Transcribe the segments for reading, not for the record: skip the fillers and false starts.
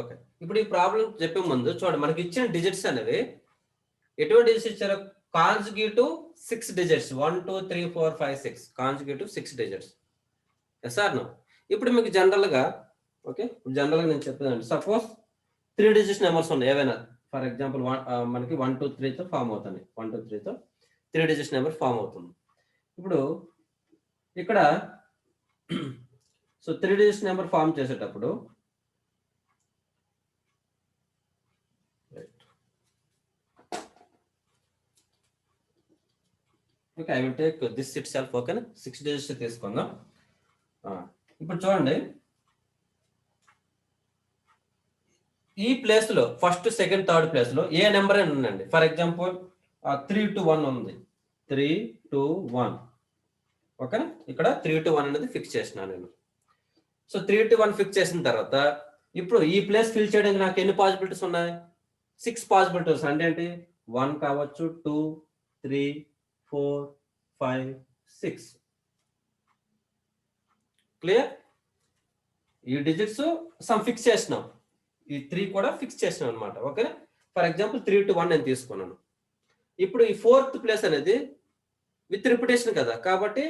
Okay, ఇప్పుడు ఈ problem చెప్పే ముందు చూడండి, మనకి ఇచ్చిన డిజిట్స్ అనేవి ఎటువంటి డిజిట్స్ ఇచ్చారు? Conjugative 6 digits, 1 2 3 4 5 6 conjugative 6 digits. Yes or no? ఇప్పుడు మీకు జనరల్గా ఓకే, జనరల్గా నేను చెప్తానండి, సపోజ్ 3 డిజిట్స్ నెంబర్స్ ఉన్నాయి ఏవైనా. ఫర్ ఎగ్జాంపుల్ మనకి 1 2 3తో ఫామ్ అవుతుంది. 1 2 3తో 3 డిజిట్స్ నెంబర్ ఫామ్ అవుతుంది. ఇప్పుడు ఇక్కడ సో 3 డిజిట్స్ నెంబర్ ఫామ్ చేసేటప్పుడు okay, I will take this it self. ఓకేనా, 6 డిజిట్స్ తీసుకుందాం. ఇప్పుడు చూడండి, ఈ ప్లేస్ లో ఫస్ట్ సెకండ్ థర్డ్ ప్లేస్ లో ఏ నెంబర్ అయినా ఉందండి. ఫర్ ఎగ్జాంపుల్ 3 to 1 ఉంది, 3 to 1. ఓకేనా, ఇక్కడ 3 to 1 అనేది ఫిక్స్ చేసినా నేను. సో 3 to 1 ఫిక్స్ చేసిన తర్వాత ఇప్పుడు ఈ ప్లేస్ ఫిల్ చేయడానికి నాకు ఎన్ని పాసిబిలిటీస్ ఉన్నాయి? 6 పాసిబిలిటీస్. అంటే ఏంటి? 1 కావచ్చు, 2 3 4 5 6. క్లియర్? ఈ డిజిట్స్ సమ్ ఫిక్స్ చేసినాం, ఈ 3 కూడా ఫిక్స్ చేసినాం అనమాట. ఓకేనా, ఫర్ ఎగ్జాంపుల్ 3 to 1 నేను తీసుకున్నాను. ఇప్పుడు ఈ 4th ప్లేస్ అనేది విత్ రిపిటేషన్ కదా, కాబట్టి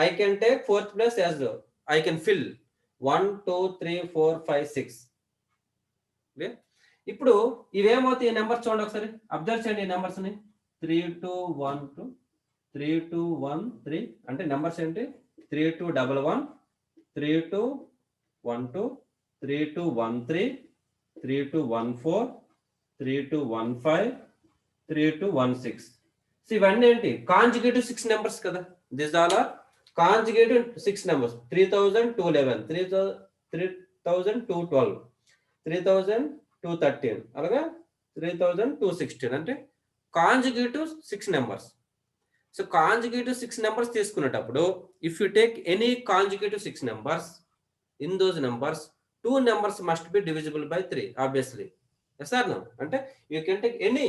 I can take 4th place as I can fill 1 2 3 4 5 6. ఇప్పుడు ఇవేమవుతాయి? ఈ నెంబర్ చూడండి ఒకసారి, అబ్జర్వ్ చేయండి ఈ నెంబర్స్ ని. 3 to 1 2 3 to 1 3 అంటే నెంబర్స్ ఏంటి? 3 to 1 1 3 to 1 2 3 to 1 3 3 to 1 4 3 to 1 5 3 to 1 6. So ఇవన్నీ ఏంటి? కాంజుగేటివ్ 6 నెంబర్స్ కదా. This all are conjugative 6 numbers. 3211 3212 3213 అలాగా 3216 అంటే consecutive 6 numbers. So consecutive 6 numbers తీసుకునేటప్పుడు if you take any consecutive 6 numbers, in those numbers 2 numbers must be divisible by 3 obviously. Yes or no? అంటే you can take any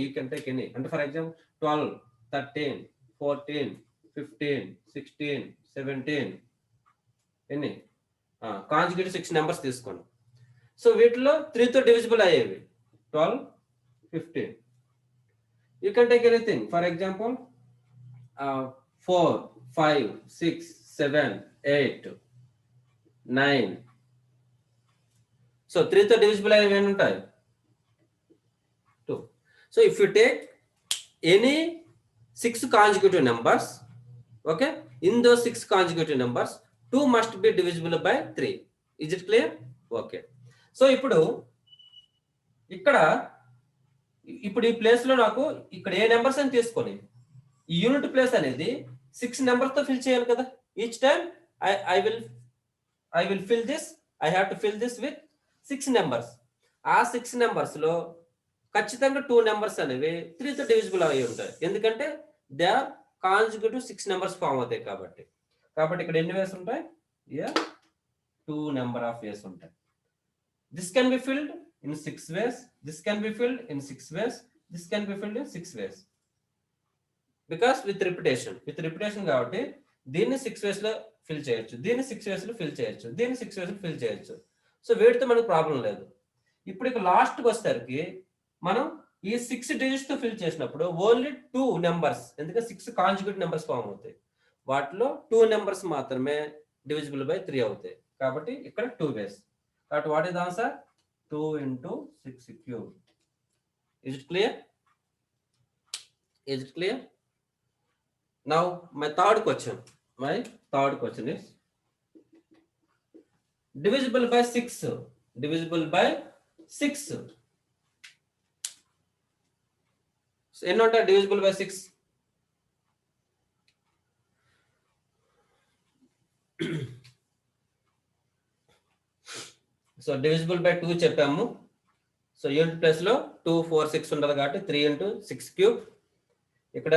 you can take any. అంటే for example 12 13 14 15 16 17 ఎన్ని conjugative 6 numbers తీసుకోండి. So వీటిలో 3తో divisible అయ్యేవి 12 15. You can take anything. For example 4 5 6 7 8 9. So 3తో divisible అయ్యేవి ఏమి ఉంటాయి? 2. So if you take any 6 consecutive numbers, okay, in those 6 consecutive numbers 2 must be divisible by 3. Is it clear? Okay. So ఇప్పుడు ఈ place లో నాకు ఇక్కడ ఏ నెంబర్స్ అని తీసుకొని ఈ యూనిట్ ప్లేస్ అనేది 6 నెంబర్స్ తో ఫిల్ చేయాలి కదా. Each time I will fill this, I have to fill this with 6 numbers. ఆ 6 నెంబర్స్ లో ఖచ్చితంగా 2 నెంబర్స్ అనేవి 3తో డివిజిబుల్ అయి ఉంటాయి. ఎందుకంటే they are conjugative 6 numbers form అవుతాయి కాబట్టి. ఇక్కడ ఎన్ని వేస్ ఉంటాయి? 2 నెంబర్ ఆఫ్ వేస్ ఉంటాయి. This can be filled in 6 ways, this can be filled in 6 ways, this can be filled in 6 ways. Because with repetition కాబట్టి దీన్ని 6 వేస్ లో ఫిల్ చేయొచ్చు, దీన్ని 6 వేస్ లో ఫిల్ చేయొచ్చు, దీన్ని 6 వేస్ లో ఫిల్ చేయొచ్చు. సో వీటితో మనకు ప్రాబ్లం లేదు. ఇప్పుడు ఇక లాస్ట్కి వచ్చేసరికి మనం ఈ 6 డిజిట్స్ తో ఫిల్ చేసినప్పుడు ఓన్లీ 2 నెంబర్స్, ఎందుకంటే 6 కాంజుగేటివ్ నెంబర్స్ ఫామ్ అవుతాయి, వాటిలో 2 నెంబర్స్ మాత్రమే డివిజిబుల్ బై 3 అవుతాయి. కాబట్టి ఇక్కడ 2 వేస్. కాబట్టి what is the answer? 2 into 6 cube. Is it clear? Is it clear? Now my third question is divisible by 6. Divisible by 6. So ఎన్ని ఉంటాయి divisible by 6? So divisible by 2 చెప్పాము. సో యూనిట్ ప్లేస్ లో 2 4 6 ఉండదు కాబట్టి 3 into 6 cube. ఇక్కడ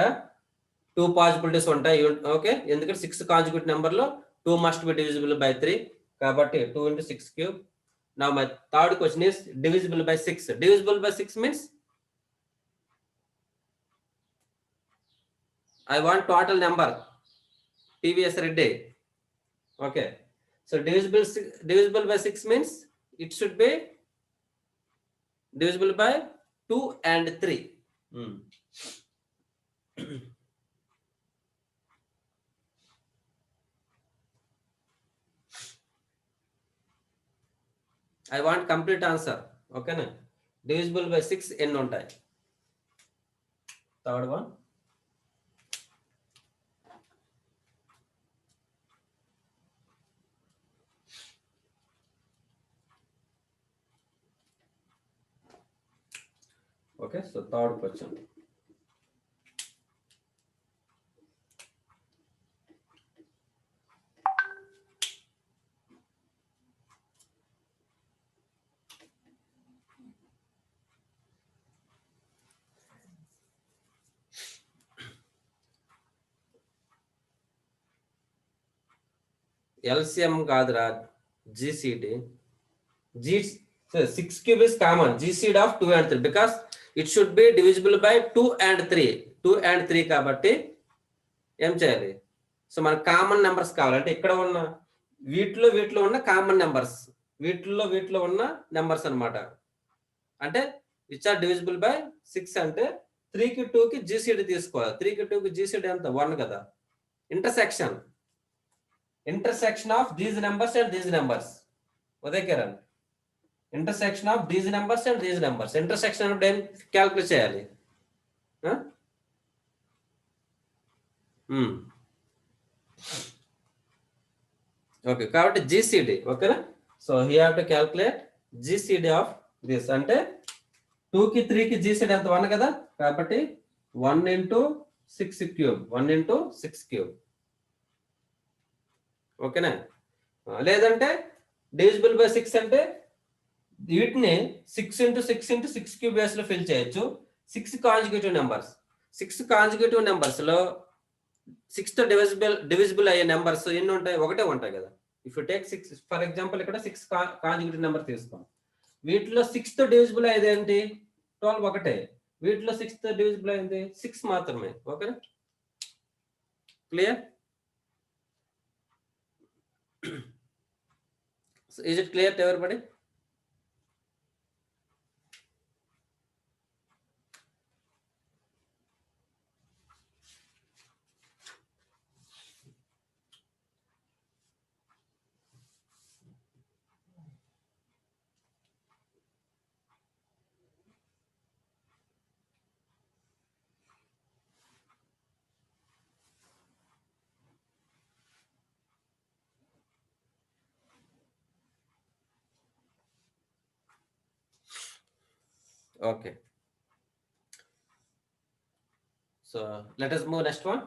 2 possibilities ఉంటాయి. Okay, ఎందుకంటే 6 conjugative number లో 2 మస్ట్ బి డివిజిబుల్ బై 3 కాబట్టి 2 into 6 cube. Now my third question is divisible by 6. Divisible by 6 means I want total number previous day. Okay, so divisible by 6 means it should be divisible by 2 and 3. I want complete answer. Okay na? Divisible by 6 ఎన్ని ఉంటాయి? Third one. Okay, so third question. LCM కాదురా, GCD. 6 cube is common. GCD of 2 and 3 because it should be divisible by 2 and 3. 2 and 3 కాబట్టి ఏం చేయాలి? So మనకు common numbers కావాలంటే ఇక్కడ ఉన్న వీటిలో ఉన్న కామన్ నెంబర్స్, వీటిలో ఉన్న నెంబర్స్ అన్నమాట. అంటే విచ్ ఆర్ డివిజిబుల్ బై 6 అంటే 3 కి 2 కి GCD తీసుకోవాలి. 3 కి 2 కి GCD ఎంత? 1 కదా. Intersection of these numbers and these numbers. Uday Kiran, intersection of these numbers and these numbers. Intersection అంటే ఏం క్యాలిక్యులేట్ చేయాలి? ఓకే, కాబట్టి GCD. ఓకేనా? So he have to calculate GCD of this. అంటే 2 కి 3 కి GCD ఎంత? 1 కదా. కాబట్టి 1 into 6 cube. 1 into 6 cube. ఓకేనా? లేదంటే డివిజిబుల్ బై 6 అంటే వీటిని 6 into 6 into 6 క్యూబ్ బేస్ లో ఫిల్ చేయొచ్చు. 6 కాంజుగేటివ్ నెంబర్స్. 6 కాంజుగేటివ్ నెంబర్స్ లో 6 తో డివిజిబుల్ అయ్యే నెంబర్స్ ఎన్ని ఉంటాయి? ఒకటే ఉంటాయి కదా. If you take 6 for example, ఇక్కడ 6 కాంజుగేటివ్ నెంబర్ తీసుకోం. వీటిలో 6 తో డివిజిబుల్ అయ్యేది ఏంటి? 12 ఒకటే. వీటిలో 6 తో డివిజిబుల్ అయింది 6 మాత్రమే. ఓకేనా? Clear? So is it clear to everybody? Okay. So let us move next one.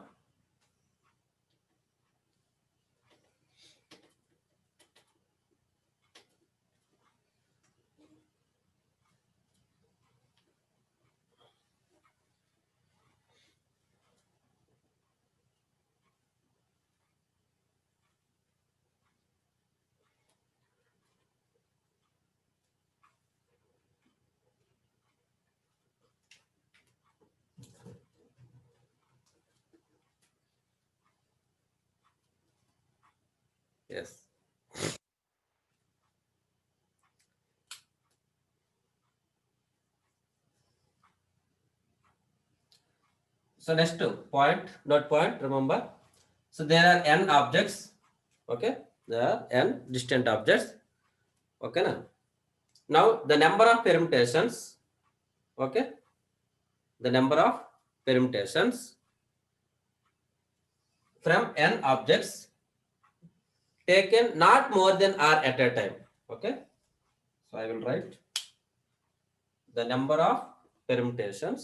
Yes. So next point, note point, remember. So there are n objects. Okay, there are n distant objects. Okay, now the number of permutations. Okay, the number of permutations from n objects taken not more than r at a time. Okay, so I will write the number of permutations.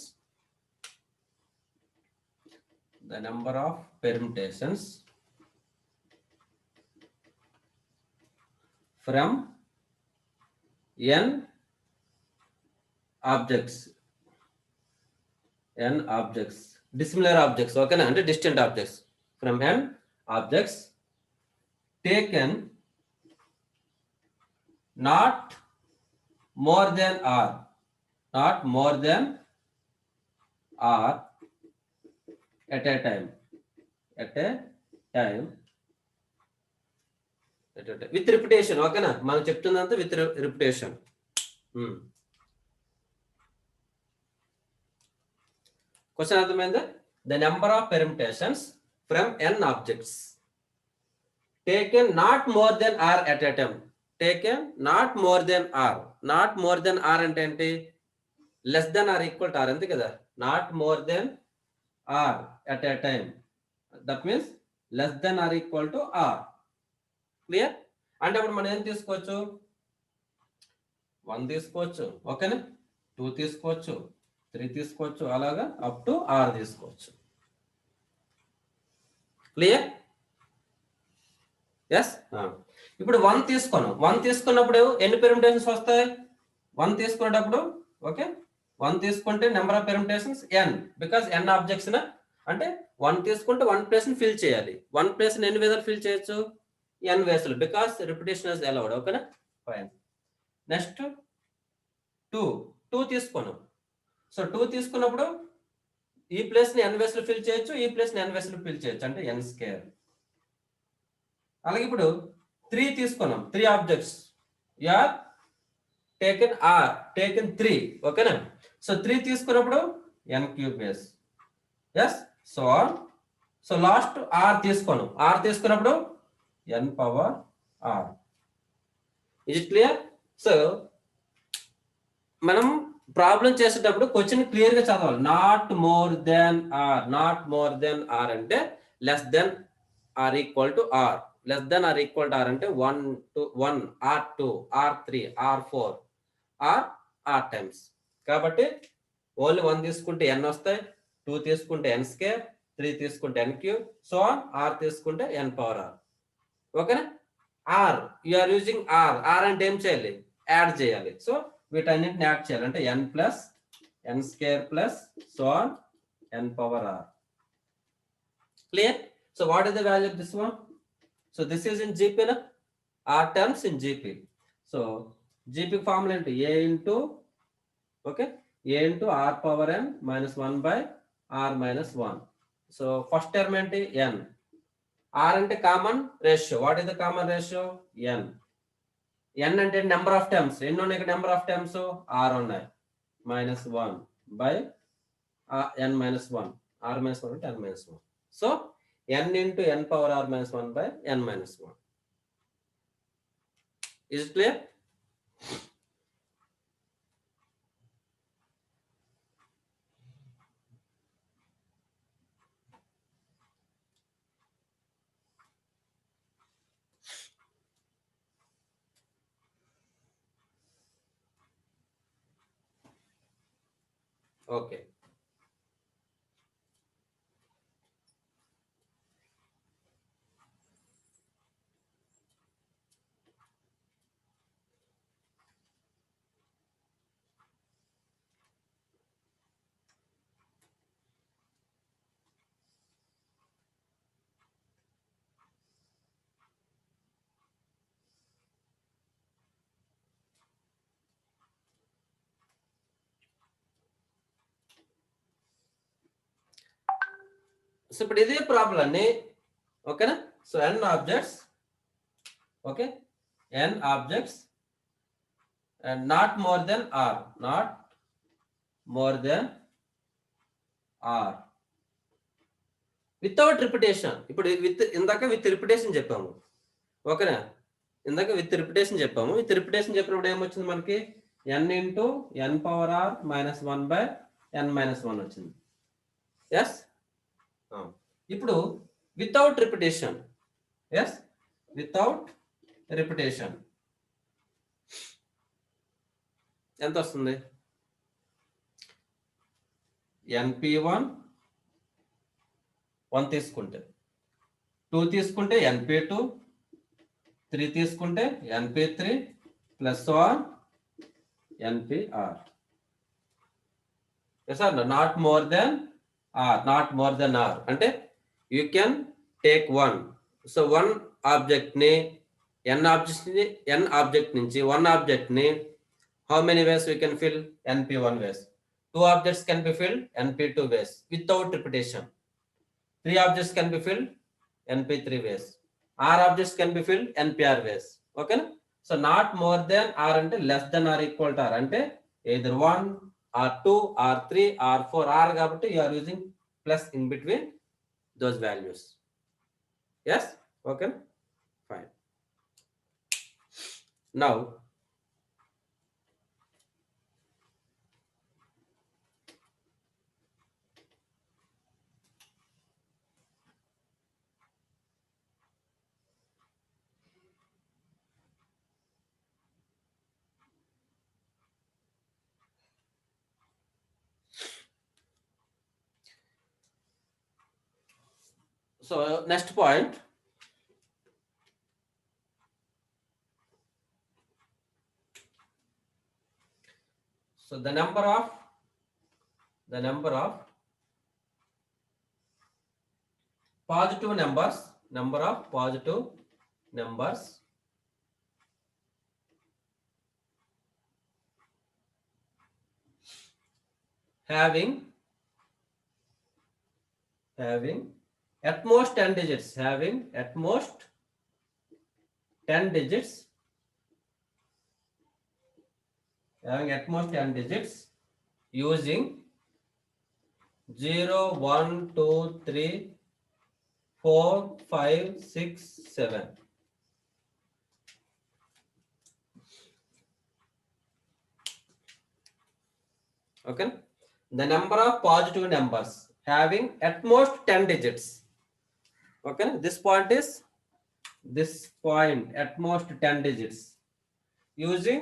The number of permutations from n objects, dissimilar objects. Okay, and distant objects. From n objects taken not more than r, not more than r at a time, with repetition. Okay na, మనం చెప్తున్నంత with repetition. Question అర్థమైందా? The number of permutations from n objects taken not more than r at a time. Taken not more than r. Not more than r అంటే ఏంటి? Less than or equal to r, అంతే కదా. Not more than r at a time, that means less than or equal to r. Clear? అంటే అప్పుడు మనం ఏం తీసుకోవచ్చు? 1 తీసుకోవచ్చు, ఓకేనా, 2 తీసుకోవచ్చు, 3 తీసుకోవచ్చు, అలాగా అప్ టు ఆర్ తీసుకోవచ్చు. క్లియర్? ఎస్. ఇప్పుడు 1 తీసుకున్నాం. 1 తీసుకున్నప్పుడు ఎన్ని పెర్మిటేషన్స్ వస్తాయి? 1 తీసుకునేటప్పుడు, ఓకే, 1 తీసుకుంటే number of permutations n, because n objects నా. అంటే 1 తీసుకుంటే 1 ప్లేస్ ని ఫిల్ చేయాలి. 1 ప్లేస్ ని ఎన్ని విధాలు ఫిల్ చేయొచ్చు? n వేస్లు, బికాస్ రిపిటేషన్ ఇస్ అలౌడ్. ఓకేనా, ఫైన్. నెక్స్ట్ 2 తీసుకున్నాం. సో 2 తీసుకున్నప్పుడు ఈ ప్లేస్ ని n వేస్లు ఫిల్ చేయొచ్చు, ఈ ప్లేస్ ని n వేస్లు ఫిల్ చేయొచ్చు, అంటే n స్క్వేర్. అలాగే ఇప్పుడు 3 తీసుకున్నాం. 3 ఆబ్జెక్ట్స్ ఆర్ టేకెన్ 3, ఓకేనా. సో 3 తీసుకున్నప్పుడు n cube base. Yes, so on. So last r తీసుకున్నాం. r తీసుకున్నప్పుడు n power r. Is it clear? So మనం ప్రాబ్లం చేసేటప్పుడు క్వశ్చన్ క్లియర్ గా చదవాలి. Not more than r. Not more than r అంటే less than or equal to r. Less than or equal to r అంటే 1 R2 R3 R4 R times. కాబట్టి only 1 తీసుకుంటే n వస్తాయి, 2 తీసుకుంటే n స్క్వేర్, 3 తీసుకుంటే n cube, so on. r తీసుకుంటే n power r. ఓకేనా. r you are using r అంటే ఏం చేయాలి? యాడ్ చేయాలి. సో వీటన్నిటిని యాడ్ చేయాలి, అంటే n plus n square plus so on n power r. Clear? So what is the value of this one? So this is in GP na, r terms in GP. So GP formula ఏంటి? a into, okay, a into r power n minus 1 by r minus 1. So first term ఏంటి? n. r అంటే common ratio. What is the common ratio? n. n అంటే number of terms. ఎన్ని ఉన్నాయి ఇక్కడ? Number of terms 6 ఉన్నాయి. -1 by n minus 1. r minus 1 అంటే n minus 1. So n into n power r minus 1 by n minus 1. Is it clear? Okay. So ఇప్పుడు ఇదే problem అన్ని, ఓకేనా. So n objects, okay, n objects and not more than r. Not more than r without repetition. ఇప్పుడు ఇందాక with repetition చెప్పాము, ఓకేనా. ఇందాక with repetition చెప్పాము. విత్ రిపిటేషన్ చెప్పినప్పుడు ఏమొచ్చింది మనకి? n into n power r minus 1 by n minus 1 వచ్చింది. ఎస్. ఇప్పుడు without repetition. Yes, without repetition ఎంత వస్తుంది? np1 1 తీసుకుంటే, 2 తీసుకుంటే np2, 3 తీసుకుంటే np3 plus npr. Yes r not more than r. Not more than r అంటే you can take 1. So 1 object ని n object నుంచి 1 ఆబ్జెక్ట్ ని how many ways we can fill? np1 ways. 2 objects can be filled np2 ways without repetition. 3 objects can be filled np3 ways. r objects can be filled npr ways. Okay na? So not more than r ante less than or equal to r ante either 1 R2, R3, R4, R కాబట్టి you are using plus in between those values. Yes? Okay? Fine. Now, so next point. So the number of positive numbers, having at most 10 digits, using 0, 1, 2, 3, 4, 5, 6, 7. Okay, the number of positive numbers having at most 10 digits. Okay, this point at most 10 digits using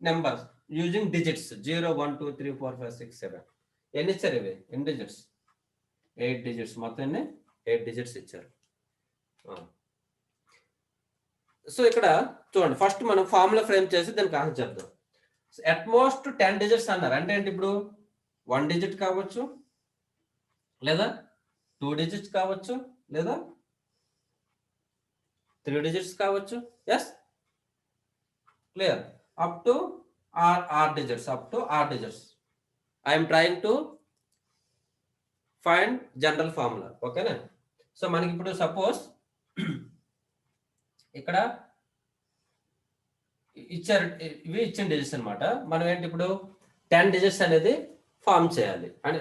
numbers, using digits 0, 1, 2, 3, 4, 5, 6, 7. ఎన్ని ఇచ్చారు ఇవి? ఎన్ని digits? 8 digits. మొత్తం 8 digits ఇచ్చారు. So ఇక్కడ చూడండి, first మనం formula frame చేసి దానికి ఆన్సర్ చెప్దాం. అట్ మోస్ట్ 10 డిజిట్స్ అన్నారు అంటే ఏంటి? ఇప్పుడు 1 డిజిట్ కావచ్చు, లేదా 2 డిజిట్స్ కావచ్చు, లేదా 3 డిజిట్స్ కావచ్చు. Yes, clear? Up to r digits, I'm trying to find general formula. ఓకేనా? సో మనకి ఇప్పుడు సపోజ్ ఇక్కడ ఇచ్చారు, ఇవి ఇచ్చిన డిజిట్స్ అనమాట. మనం ఏంటి ఇప్పుడు 10 డిజిట్స్ అనేది ఫార్మ్ చేయాలి. అంటే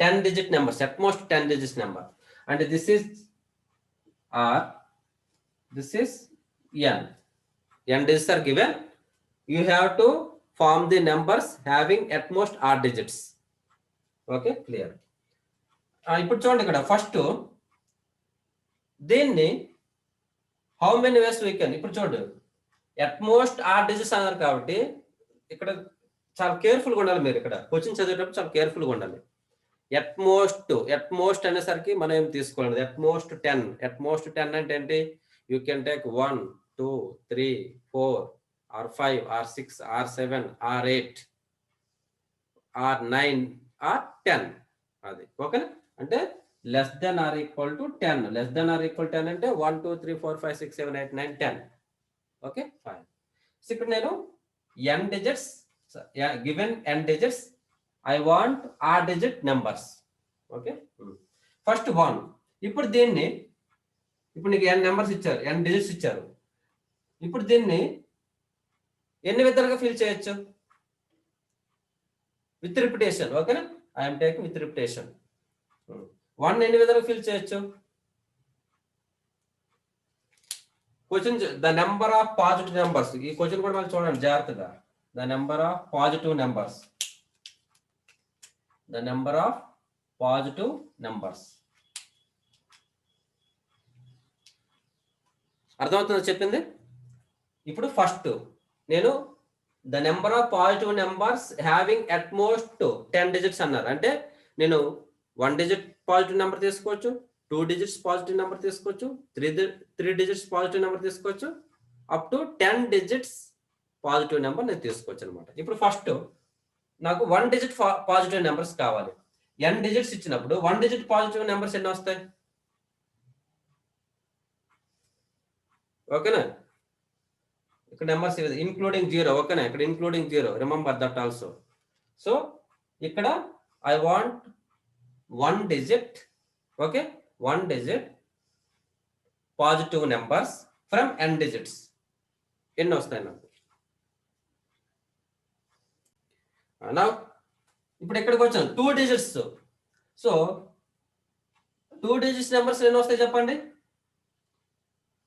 10 digit numbers, at most 10 digits number. అంటే this is r, this is n digits are given. You have to form the numbers having at most r digits. Okay, clear? ఇప్పుడు చూడండి, ఇక్కడ ఫస్ట్ దీన్ని how many ways we can. ఇప్పుడు చూడండి, at most are digits అన్నారు కాబట్టి ఇక్కడ చాలా కేర్ఫుల్గా ఉండాలి. మీరు ఇక్కడ క్వశ్చన్ చదివేటప్పుడు చాలా కేర్ఫుల్గా ఉండాలి. ఎట్ మోస్ట్ అనేసరికి మనం ఏం తీసుకోలేదు. ఎట్ మోస్ట్ 10 అంటే ఏంటి? You can take 1, 2, 3, 4, or 5, or 6, or 7, or 8, or 9, or 10. అది ఓకేనా? అంటే less than or equal to 10. Less than or equal to 10 అంటే 1, 2, 3, 4, 5, 6, 7, 8, 9, 10. Okay, fine. సో ఇప్పుడు నేను n digits, given n digits, I want r digit numbers. Okay, first 1. ఇప్పుడు దీన్ని, ఇప్పుడు నీకు n నెంబర్స్ ఇచ్చారు, n డిజిట్స్ ఇచ్చారు. ఇప్పుడు దీన్ని ఎన్ని విధాలుగా ఫిల్ చేయొచ్చు? With repetition. ఓకేనా? I'm taking with repetition. 1 ఎన్ని విధాలుగా ఫిల్ చేయొచ్చు? Question the number of positive numbers. ఈ క్వశ్చన్ కూడా మనం చూడండి జాగ్రత్తగా. The number of positive numbers, అర్థమవుతుందో చెప్పింది? ఇప్పుడు ఫస్ట్ నేను the number of positive numbers having at most 10 digits అన్నారు. అంటే నేను 1 డిజిట్ పాజిటివ్ నెంబర్ తీసుకోవచ్చు, 2 డిజిట్స్ పాజిటివ్ నెంబర్ తీసుకోవచ్చు, 3 డిజిట్స్ పాజిటివ్ నెంబర్ తీసుకోవచ్చు, up to 10 digits positive number నేను తీసుకోవచ్చు అనమాట. ఇప్పుడు ఫస్ట్ నాకు 1 డిజిట్ పాజిటివ్ నెంబర్స్ కావాలి. n డిజిట్స్ ఇచ్చినప్పుడు 1 డిజిట్ పాజిటివ్ నెంబర్స్ ఎన్ని వస్తాయి? ఓకేనా? ఇక్కడ నెంబర్స్ ఇంక్లూడింగ్ 0. ఓకేనా? ఇక్కడ including 0, remember that also. So ఇక్కడ I want 1 digit, okay, 1 digit positive numbers from n digits. ఎన్ని వస్తాయి నాకు? నా ఇప్పుడు ఎక్కడికి వచ్చాను 2 డిజిట్స్. సో 2 డిజిట్స్ నెంబర్స్ ఎన్ని వస్తాయి చెప్పండి.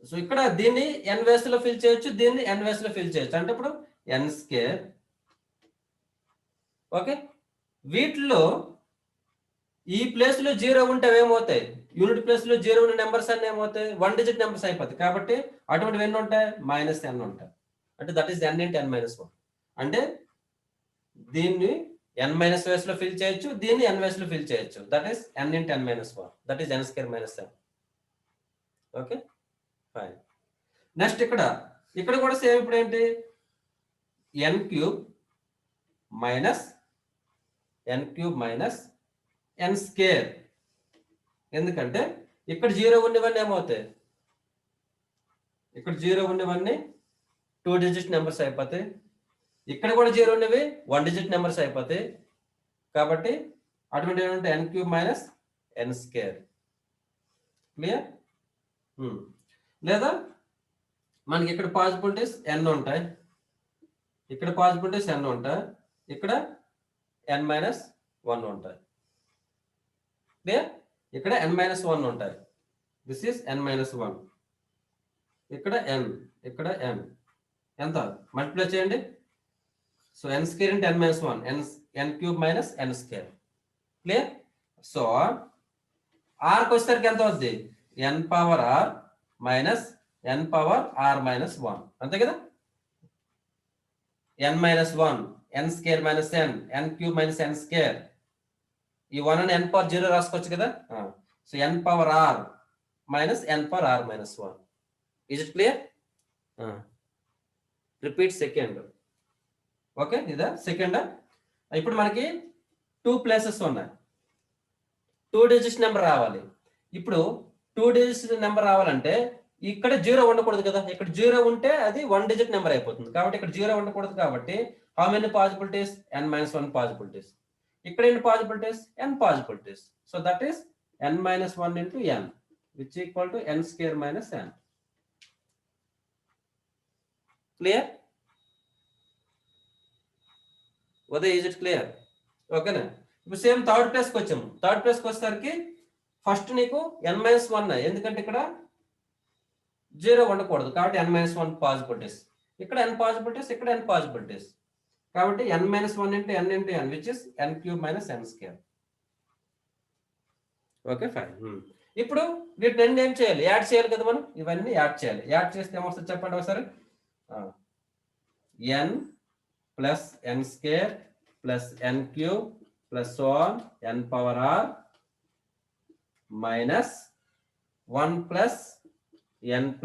సో ఇక్కడ దీన్ని n వేస్ లో ఫిల్ చేయొచ్చు, దీన్ని n వేస్ లో ఫిల్ చేయొచ్చు. అంటే ఇప్పుడు n స్క్వేర్. ఓకే, వీటిలో ఈ ప్లేస్ లో 0 ఉంటే ఏమవుతాయి, యూనిట్ ప్లేస్ లో 0 ఉన్న నెంబర్స్ అన్ని ఏమవుతాయి, 1 డిజిట్ నెంబర్స్ అయిపోతాయి. కాబట్టి అటువంటివి ఎన్ని ఉంటాయి, -n ఉంటాయి. అంటే దట్ ఈస్ n × n - 1. అంటే దీన్ని n మైనస్ వేస్ లో ఫిల్ చేయొచ్చు, దీన్ని n వేస్ లో ఫిల్ చేయొచ్చు. That is n × n - 1. That is n square - n. Okay fine. Next ఇక్కడ కూడా సేమ్. ఇప్పుడు ఏంటి, n³ - n స్క్వేర్. ఎందుకంటే ఇక్కడ 0 ఉన్నవన్నీ ఏమవుతాయి, ఇక్కడ 0 ఉన్నవన్నీ 2 డిజిట్ నెంబర్స్ అయిపోతాయి. ఇక్కడ కూడా 0 ఉన్నవి 1 డిజిట్ నెంబర్స్ అయిపోతాయి. కాబట్టి అటువంటి ఏంటంటే n³ - n స్క్వేర్. క్లియర్? లేదా మనకి ఇక్కడ పాసిబిలిటీస్ n ఉంటాయి, ఇక్కడ పాసిబిలిటీస్ n ఉంటాయి, ఇక్కడ n - 1 ఉంటాయి. క్లియర్? ఇక్కడ n - 1 ఉంటాయి. This is n - 1. ఇక్కడ n, ఇక్కడ n. ఎంత మల్టిప్లై చేయండి. So n square × n - 1, n³ - n square. Clear? So ఆర్కి వచ్చేసరికి ఎంత అవుద్ది, n⁻r - n⁻r - 1. అంతే కదా. n - 1, n square - n, n³ - n square. ఈ 1 అని n⁻0 రాసుకోవచ్చు కదా. So n⁻r - n⁻r - 1. Is it clear? Repeat second. Okay, ఇదా సెకండ్. ఇప్పుడు మనకి 2 ప్లేసెస్ ఉన్నాయి, 2 డిజిట్స్ నెంబర్ రావాలి. ఇప్పుడు 2 డిజిట్స్ నెంబర్ రావాలంటే ఇక్కడ 0 ఉండకూడదు కదా. ఇక్కడ 0 ఉంటే అది 1 డిజిట్ నెంబర్ అయిపోతుంది. కాబట్టి ఇక్కడ 0 ఉండకూడదు. కాబట్టి how many possibilities, n - 1 possibilities. ఇక్కడ ఎన్ని possibilities, n possibilities. So that is n - 1 × n, which equal to n square - n. Clear? Uday, is it clear? ఓకేనా. ఇప్పుడు సేమ్ థర్డ్ ప్లేస్కి వచ్చాము. థర్డ్ ప్లేస్కి వచ్చేసరికి ఫస్ట్ నీకు n - 1, ఎందుకంటే ఇక్కడ 0 ఉండకూడదు. కాబట్టి n - 1 పాసిబిలిటీస్. ఇక్కడ n పాసిబిలిటీస్, ఇక్కడ n పాసిబిలిటీస్. కాబట్టి n - 1 × n × n, which is n³ - n square. Okay fine. ఇప్పుడు వీటిని ఏం చేయాలి, యాడ్ చేయాలి కదా మనం. ఇవన్నీ యాడ్ చేయాలి. యాడ్ చేస్తే ఏమొస్తుంది చెప్పండి ఒకసారి. n + n square + n³ + so on n⁻r - 1 + n +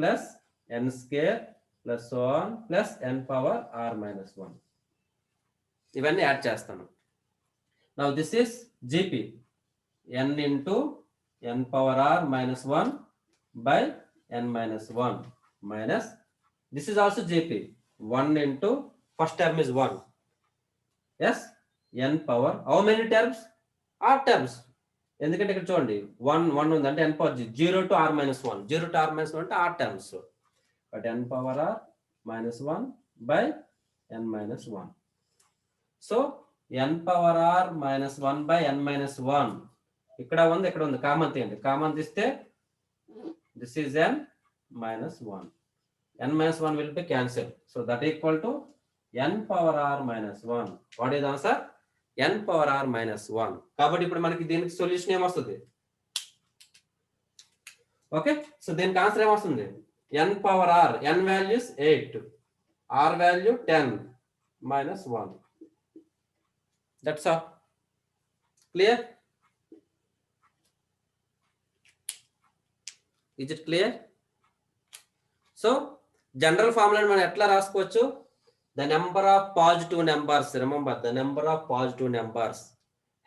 n square + so on n⁻r - 1. ఇవన్నీ యాడ్ చేస్తాను. Now this is GP, n × n⁻r - 1 by n - 1 minus this is also GP, 1 into first term is 1. Yes, n power how many terms, r terms. ఎందుకంటే ఇక్కడ చూడండి 1 ఉంది అంటే n power 0 to r - 1, 0 to r - 1 అంటే r terms. But n⁻r - 1 by n - 1. So n⁻r - 1 by n - 1 ఇక్కడ ఉంది, ఇక్కడ ఉంది. కామన్ తీయండి. కామన్ తీస్తే this is n - 1. n - 1 will be cancelled. So that equal to n⁻r - 1. What is the answer? n⁻r - 1. కాబట్టి ఇప్పుడు మనకి దీనికి సొల్యూషన్ ఏమొస్తుంది? ఓకే, సో దీనికి ఆన్సర్ ఏమొస్తుంది? n⁻r, n values 8, r value 10 - 1. That's all. Clear? Is it clear? So general ఫార్ములాని మనం ఎట్లా రాసుకోవచ్చు? The number of positive numbers, remember the number of positive numbers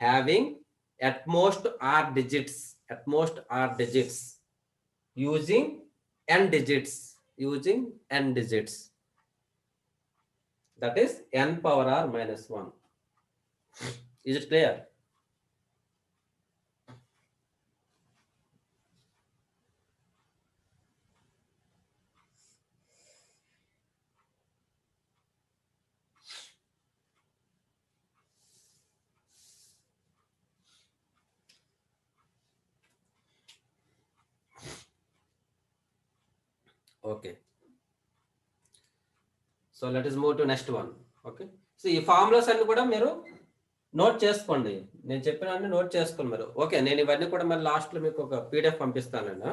having at most r digits, using n digits, that is n⁻r - 1. Is it clear? Okay, so let is move to next one. Okay, so ఈ formulas అన్ని కూడా మీరు note చేసుకోండి. నేను చెప్పిన note చేసుకోండి మీరు. Okay, నేను ఇవన్నీ కూడా మరి లాస్ట్లో మీకు ఒక పీడిఎఫ్ పంపిస్తానండి.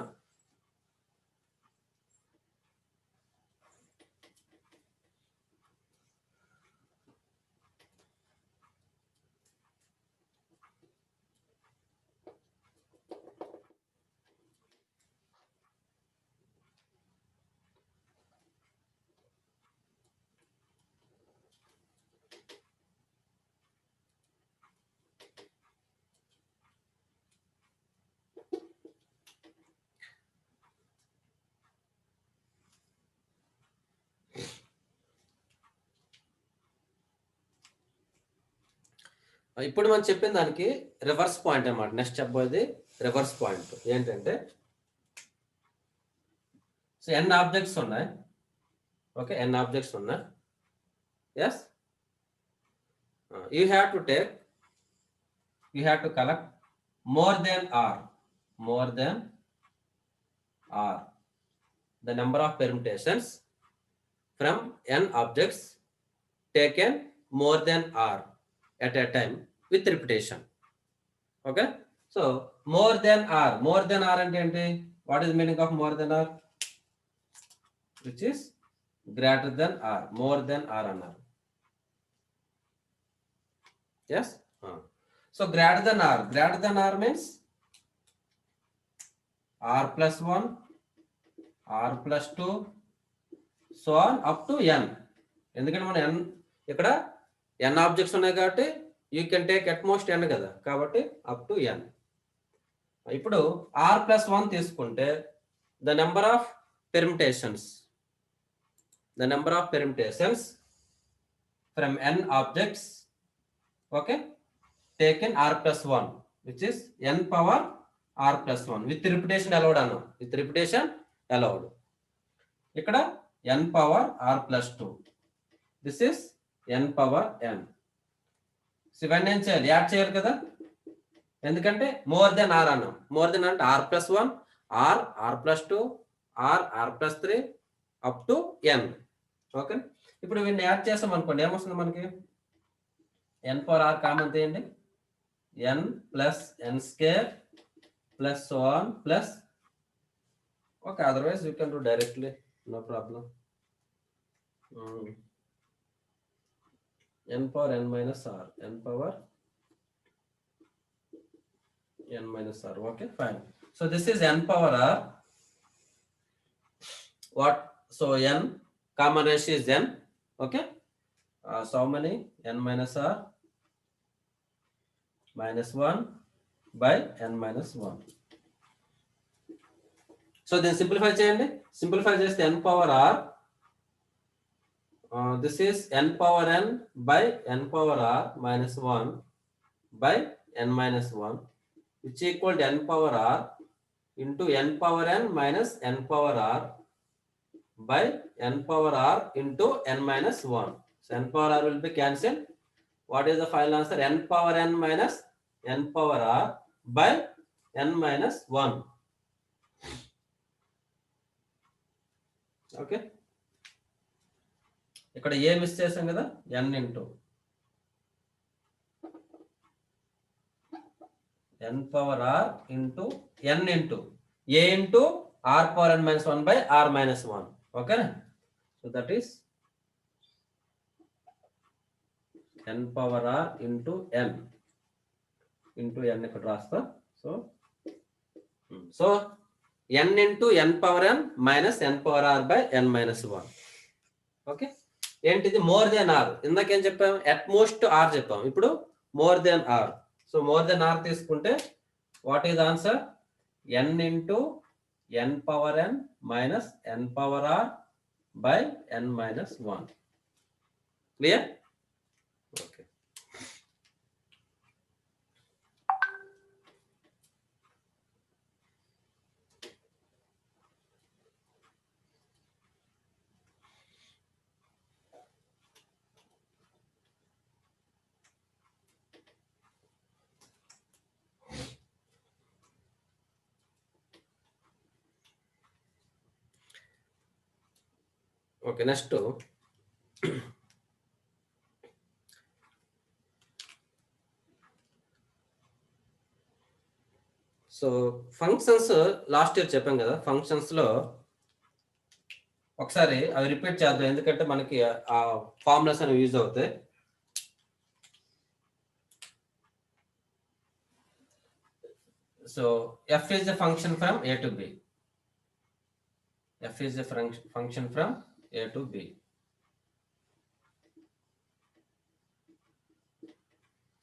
ఇప్పుడు మనం చెప్పిన దానికి రివర్స్ పాయింట్ అన్నమాట. నెక్స్ట్ చెప్పబోయేది రివర్స్ పాయింట్ ఏంటంటే, సో ఎన్ ఆబ్జెక్ట్స్ ఉన్నాయి. ఓకే, ఎన్ ఆబ్జెక్ట్స్ ఉన్నాయి. Yes, you have to take, you have to collect more than r, more than r the number of permutations from n objects taken more than r at a time with repetition. Okay, so more than r, more than r ante enti, what is the meaning of more than r? Which is greater than r, more than r annaru. Yes, so greater than r means r plus 1, r plus 2, so on up to n. ఎందుకంటే మనం n ఇక్కడ n objects ఉన్నాయి కాబట్టి you can take at most n కదా, కాబట్టి up to ఎన్. ఇప్పుడు are plus 1 తీసుకుంటే the number of permutations, the number of permutations from n objects, okay, taken r plus 1 which is n power r plus 1 with repetition allowed అన్నాం, with repetition allowed. ఇక్కడ n power r plus 2, this is n power n. ఇవన్నీ ఏం చేయాలి? Add చేయాలి కదా, ఎందుకంటే more than r అన్నాం. More than అంటే r plus 1, r plus 2, r plus 3 up to n. Okay, ఇప్పుడు వీటిని యాడ్ చేసాం అనుకోండి, ఏమొస్తుంది మనకి? n పవర్ r కామన్ తీయండి, n plus n square plus so on plus, okay, otherwise you can do directly, no problem. n power n minus r, n power n minus r. Okay, fine. So this is n power r. What? So n common ratio is n. Okay, so how many? n minus r minus 1 by n minus 1. So then simplify cheyandi. Simplify cheste n power r, this is n power n by n power r minus 1 by n minus 1, which equal to n power r into n power n minus n power r by n power r into n minus 1. So n power r will be cancelled. What is the final answer? n power n minus n power r by n minus 1. Okay, ఇక్కడ ఏ miss చేసాం కదా, n into n power r into n into a into r power n minus 1 by r minus 1. ఓకేనా, so that is n power r into n into n ఇక్కడ రాస్తా. So n into n power n minus n power r by n minus 1. Okay, ఏంటిది? More than r. ఇందాకేం చెప్పాం? At most r చెప్పాం, ఇప్పుడు more than are. So more than r తీసుకుంటే what is answer? n into n power n minus n power r by n minus 1. Clear? Okay, okay, next so functions last year చెప్పాం కదా, functions లో ఒకసారి అవి repeat చేద్దాం, ఎందుకంటే మనకి ఆ ఫార్ములాస్ అనేవి యూజ్ అవుతాయి. So f is a function from a to b. f is a function from a to b.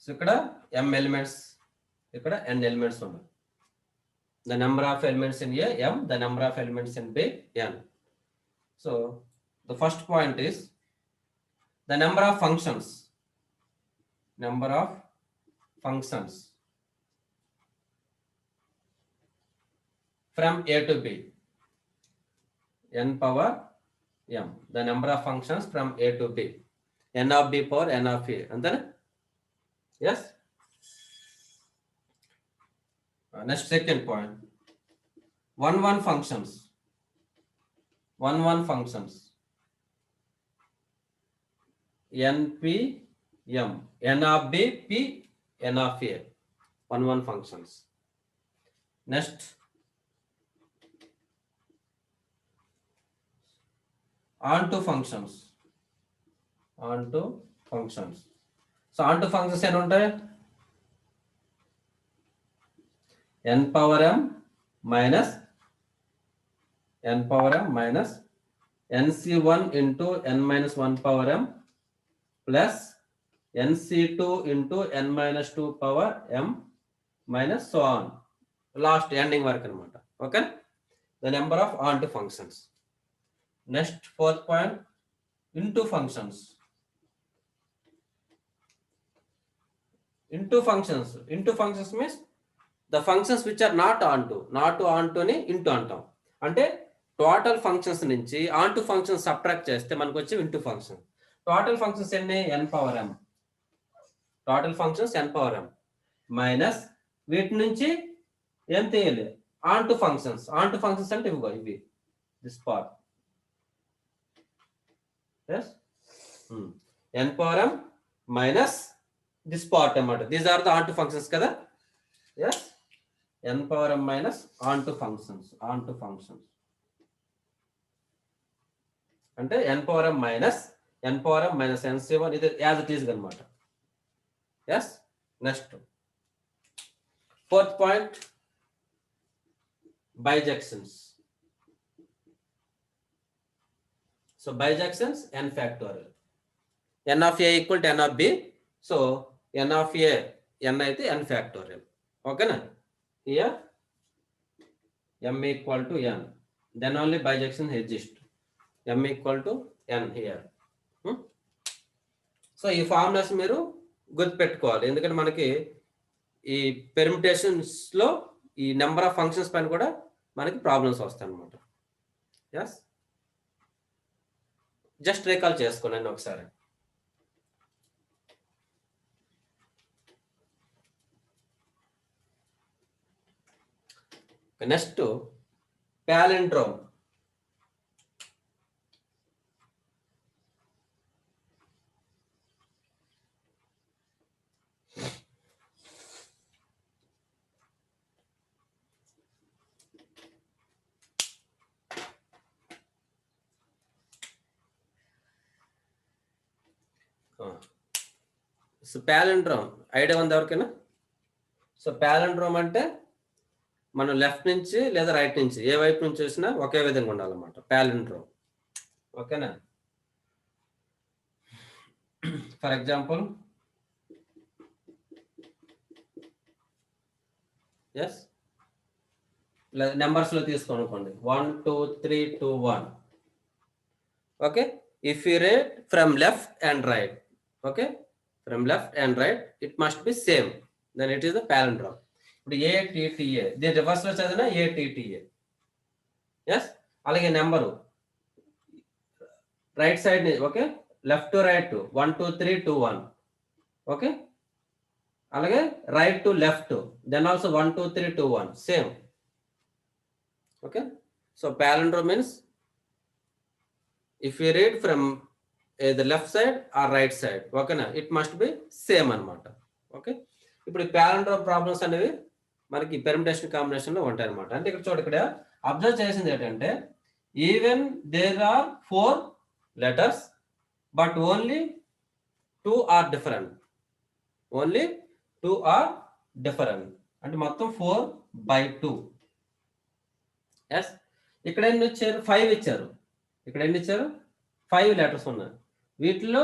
So ఇక్కడ m ఎలిమెంట్స్, ఇక్కడ n ఎలిమెంట్స్ ఉన్నాయి. The number of elements in A m, the number of elements in B n. So the first point is the number of functions. Number of functions from A to B, n power m. The number of functions from A to B, n of B power n of A. And then yes. Next second point, 1 functions. 1 functions. n p m, n of B p n of A. 1 functions. Next, onto functions. Onto functions. So onto functions ಏನು ఉంటాయి? n power m minus nc1 into n minus 1 power m plus nc2 into n minus 2 power m minus so on. Last ending work అనమాట. Okay, the number of onto functions. Next, fourth point, into functions. Into functions means the functions which are not onto ని into అంటాం. అంటే total functions నుంచి onto functions subtract చేస్తే మనకు వచ్చే into function. Total functions ఎన్ని? n power m. Total functions n power m minus వీటి నుంచి ఏం తీయాలి? onto functions. onto ఫంక్షన్స్ అంటే ఇవి this part. yes, n power m minus this part అన్నమాట. These are the onto functions కదా. yes, n power m minus onto functions. అంటే n power m minus nc1 ఇది యాజ్ ఇట్ ఈజ్ అన్నమాట. yes, next fourth point, bijections. So bijections n factorial. n of a equal to n of b. So n of a n అయితే n factorial. ఓకేనా? Here m equal to n, then only bijection exists. m equal to n here. So ఈ formulas మీరు గుర్తుపెట్టుకోవాలి, ఎందుకంటే మనకి ఈ permutations లో ఈ నెంబర్ ఆఫ్ ఫంక్షన్స్ పైన కూడా మనకి ప్రాబ్లమ్స్ వస్తాయి అన్నమాట. ఎస్, జస్ట్ రీకాల్ చేసుకోండి ఒకసారి. Next palindrome. So palindrome idea ఉంది ఎవరికైనా? సో palindrome అంటే మనం లెఫ్ట్ నుంచి లేదా రైట్ నుంచి ఏ వైపు నుంచి చూసినా ఒకే విధంగా ఉండాలన్నమాట palindrome. ఓకేనా? ఫర్ ఎగ్జాంపుల్, ఎస్, నెంబర్స్ లో తీసుకోనుకోండి 1 2 3 2 1. Okay, if you read from left and right, okay, from left and right it must be same, then it is the palindrome. ఇప్పుడు ATTA దీని రివర్స్ లో చదివిన ATTA. ఎస్, అలాగే number right side, okay, left to right 1 2 3 2 1. Okay, అలాగే right to left, then also 1 2 3 2 1 same. Okay, so palindrome means if you read from the left side or right side, ఓకేనా, it must be same అనమాట. Okay, ఇప్పుడు palindrome problems అనేవి మనకి permutation combination లో ఉంటాయి అనమాట. అంటే ఇక్కడ చూడండి, ఇక్కడ అబ్జర్వ్ చేసింది ఏంటంటే even there are 4 letters but only 2 are different. Only 2 are different అంటే మొత్తం 4/2. ఎస్, ఇక్కడ ఎన్ని ఇచ్చారు? 5 ఇచ్చారు. ఇక్కడ ఎన్ని ఇచ్చారు? 5 లెటర్స్ ఉన్నాయి. వీటిలో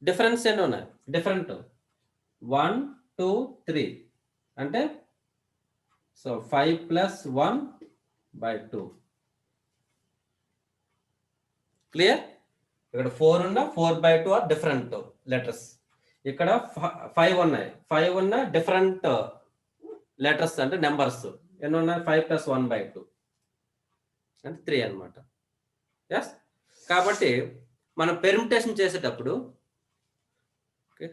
డిఫరెన్స్ ఎన్ని ఉన్నాయి? డిఫరెంట్ 1, 2, 3 అంటే సో 5 + 1/2. క్లియర్? ఇక్కడ 4 ఉన్న 4/2 ఆర్ డిఫరెంట్ లెటర్స్. ఇక్కడ 5 ఉన్నాయి. 5 ఉన్న డిఫరెంట్ లెటర్స్ అంటే నెంబర్స్ ఎన్ని ఉన్నాయి? 5 + 1/2 అంటే 3 అనమాట. ఎస్, కాబట్టి మనం పెర్మిటేషన్ చేసేటప్పుడు, ఓకే,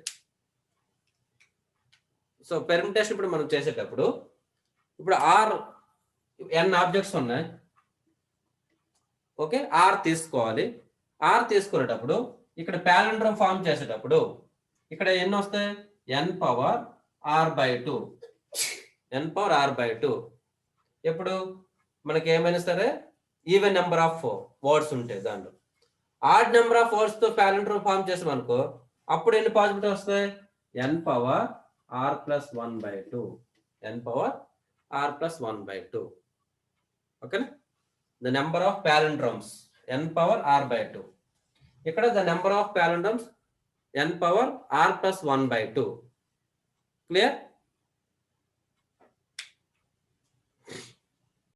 సో పెర్మిటేషన్ ఇప్పుడు మనం చేసేటప్పుడు ఇప్పుడు n ఆబ్జెక్ట్స్ ఉన్నాయి. ఓకే, r తీసుకోవాలి. r తీసుకునేటప్పుడు ఇక్కడ ప్యాలిండ్రోమ్ ఫామ్ చేసేటప్పుడు ఇక్కడ ఎన్ని వస్తాయి? n⁻r/2. n⁻r/2 ఎప్పుడు మనకి ఏమైనా సరే ఈవెన్ నెంబర్ ఆఫ్ వర్డ్స్ ఉంటాయి దాంట్లో. ఆడ్ నెంబర్ ఆఫ్ వర్డ్స్ తో ప్యాలిండ్రోమ్ ఫామ్ చేసాం అనుకో, అప్పుడు ఎన్ని పాసిబిలిటీ వస్తాయి? n⁻r+1/2. n⁻r+1/2. ఓకేనా? The number of palindromes n⁻r/2. ఇక్కడ the number of palindromes n⁻r+1/2. Clear?